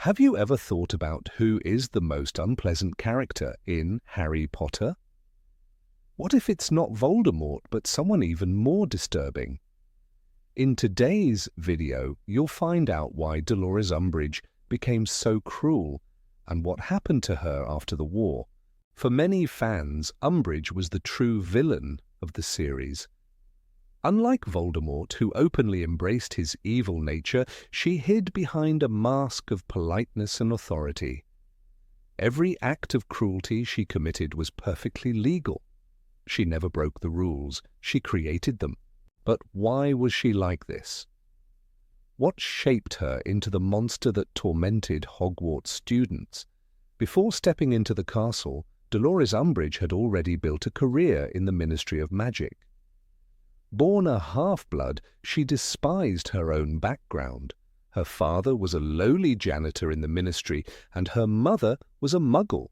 Have you ever thought about who is the most unpleasant character in Harry Potter? What if it's not Voldemort, but someone even more disturbing? In today's video, you'll find out why Dolores Umbridge became so cruel and what happened to her after the war. For many fans, Umbridge was the true villain of the series. Unlike Voldemort, who openly embraced his evil nature, she hid behind a mask of politeness and authority. Every act of cruelty she committed was perfectly legal. She never broke the rules, she created them. But why was she like this? What shaped her into the monster that tormented Hogwarts students? Before stepping into the castle, Dolores Umbridge had already built a career in the Ministry of Magic. Born a half-blood, she despised her own background. Her father was a lowly janitor in the ministry, and her mother was a muggle.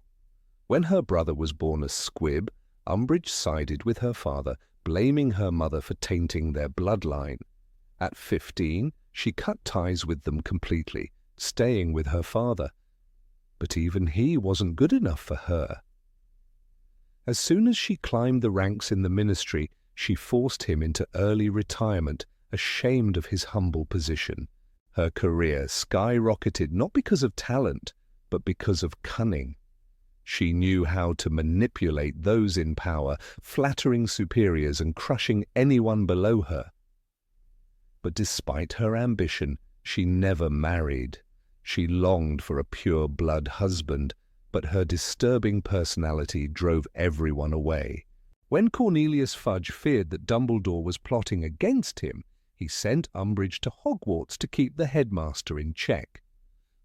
When her brother was born a squib, Umbridge sided with her father, blaming her mother for tainting their bloodline. At 15, she cut ties with them completely, staying with her father. But even he wasn't good enough for her. As soon as she climbed the ranks in the ministry, she forced him into early retirement, ashamed of his humble position. Her career skyrocketed not because of talent, but because of cunning. She knew how to manipulate those in power, flattering superiors and crushing anyone below her. But despite her ambition, she never married. She longed for a pure-blood husband, but her disturbing personality drove everyone away. When Cornelius Fudge feared that Dumbledore was plotting against him, he sent Umbridge to Hogwarts to keep the headmaster in check.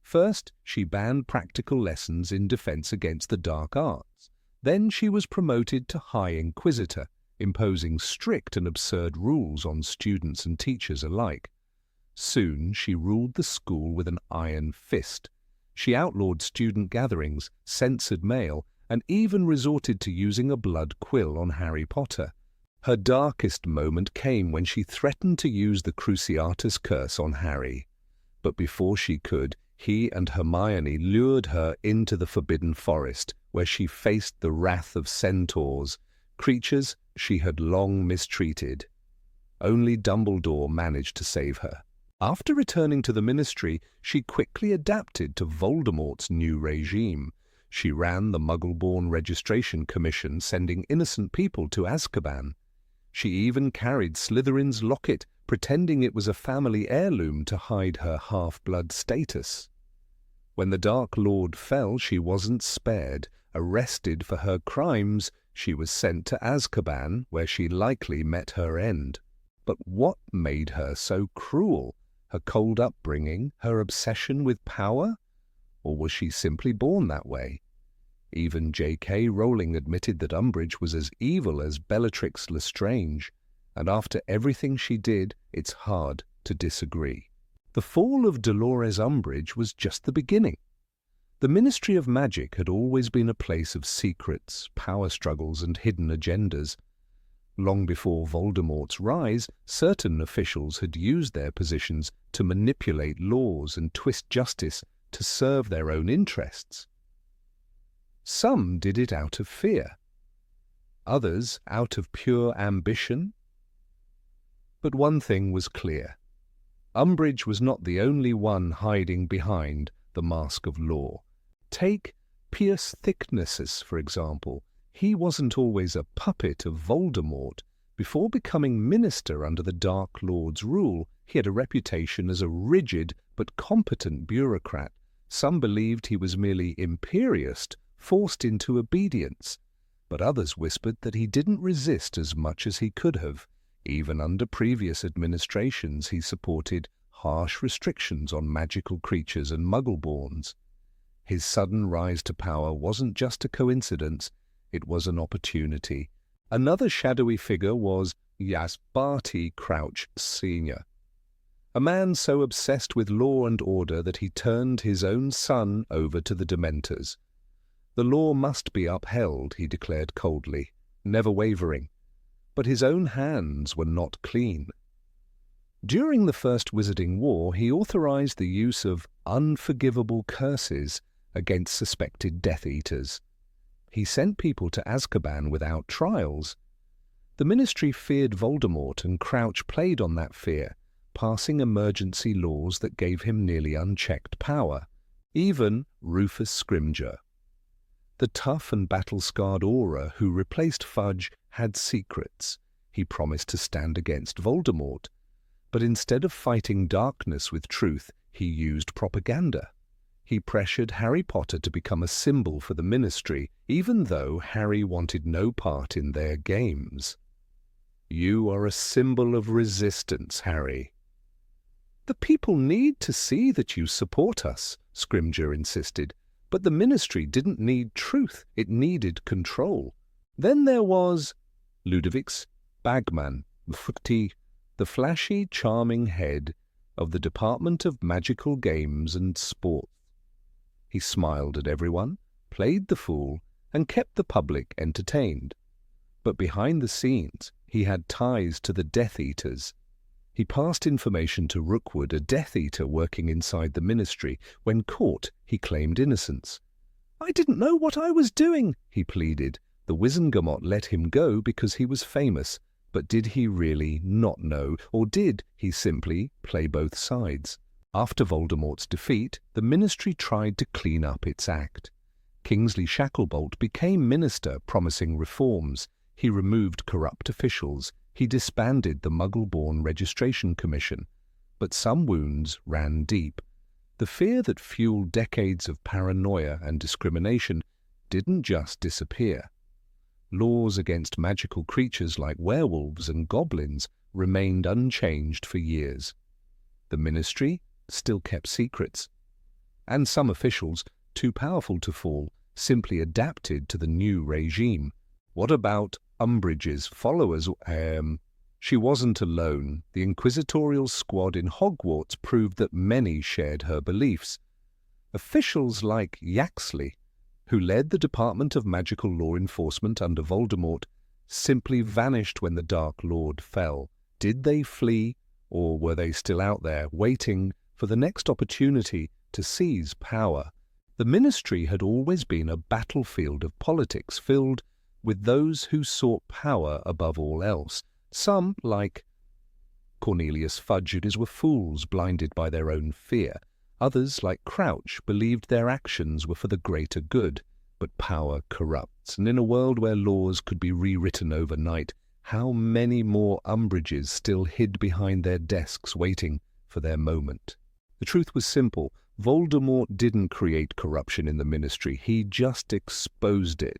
First, she banned practical lessons in defense against the dark arts. Then she was promoted to High Inquisitor, imposing strict and absurd rules on students and teachers alike. Soon she ruled the school with an iron fist. She outlawed student gatherings, censored mail, and even resorted to using a blood quill on Harry Potter. Her darkest moment came when she threatened to use the Cruciatus Curse on Harry. But before she could, he and Hermione lured her into the Forbidden Forest, where she faced the wrath of centaurs, creatures she had long mistreated. Only Dumbledore managed to save her. After returning to the ministry, she quickly adapted to Voldemort's new regime. She ran the Muggle-born Registration Commission, sending innocent people to Azkaban. She even carried Slytherin's locket, pretending it was a family heirloom to hide her half-blood status. When the Dark Lord fell, she wasn't spared. Arrested for her crimes, she was sent to Azkaban, where she likely met her end. But what made her so cruel? Her cold upbringing, her obsession with power? Or was she simply born that way? Even J.K. Rowling admitted that Umbridge was as evil as Bellatrix Lestrange, and after everything she did, it's hard to disagree. The fall of Dolores Umbridge was just the beginning. The Ministry of Magic had always been a place of secrets, power struggles, and hidden agendas. Long before Voldemort's rise, certain officials had used their positions to manipulate laws and twist justice to serve their own interests. Some did it out of fear, others out of pure ambition. But one thing was clear. Umbridge was not the only one hiding behind the mask of law. Take Pierce Thicknesses, for example. He wasn't always a puppet of Voldemort. Before becoming minister under the Dark Lord's rule, he had a reputation as a rigid but competent bureaucrat. Some believed he was merely imperious, forced into obedience, but others whispered that he didn't resist as much as he could have. Even under previous administrations, he supported harsh restrictions on magical creatures and Muggle-borns. His sudden rise to power wasn't just a coincidence, it was an opportunity. Another shadowy figure was Barty Crouch Sr., a man so obsessed with law and order that he turned his own son over to the Dementors. The law must be upheld, he declared coldly, never wavering. But his own hands were not clean. During the First Wizarding War, he authorized the use of unforgivable curses against suspected Death Eaters. He sent people to Azkaban without trials. The Ministry feared Voldemort, and Crouch played on that fear, passing emergency laws that gave him nearly unchecked power. Even Rufus Scrimgeour, the tough and battle-scarred Auror who replaced Fudge, had secrets. He promised to stand against Voldemort, but instead of fighting darkness with truth, he used propaganda. He pressured Harry Potter to become a symbol for the Ministry, even though Harry wanted no part in their games. "You are a symbol of resistance, Harry." "The people need to see that you support us," Scrimgeour insisted. But the Ministry didn't need truth, it needed control. Then there was Ludovix Bagman, the flashy, charming head of the Department of Magical Games and Sports. He smiled at everyone, played the fool, and kept the public entertained. But behind the scenes, he had ties to the Death Eaters. He passed information to Rookwood, a Death Eater working inside the Ministry. When caught, he claimed innocence. "I didn't know what I was doing," he pleaded. The Wizengamot let him go because he was famous. But did he really not know, or did he simply play both sides? After Voldemort's defeat, the Ministry tried to clean up its act. Kingsley Shacklebolt became minister, promising reforms. He removed corrupt officials. He disbanded the Muggle-born Registration Commission. But some wounds ran deep. The fear that fueled decades of paranoia and discrimination didn't just disappear. Laws against magical creatures like werewolves and goblins remained unchanged for years. The Ministry still kept secrets. And some officials, too powerful to fall, simply adapted to the new regime. What about Umbridge's followers? She wasn't alone. The inquisitorial squad in Hogwarts proved that many shared her beliefs. Officials like Yaxley, who led the Department of Magical Law Enforcement under Voldemort, simply vanished when the Dark Lord fell. Did they flee, or were they still out there, waiting for the next opportunity to seize power? The Ministry had always been a battlefield of politics, filled with those who sought power above all else. Some, like Cornelius Fudge, were fools blinded by their own fear. Others, like Crouch, believed their actions were for the greater good. But power corrupts, and in a world where laws could be rewritten overnight, how many more Umbridges still hid behind their desks waiting for their moment? The truth was simple. Voldemort didn't create corruption in the Ministry. He just exposed it.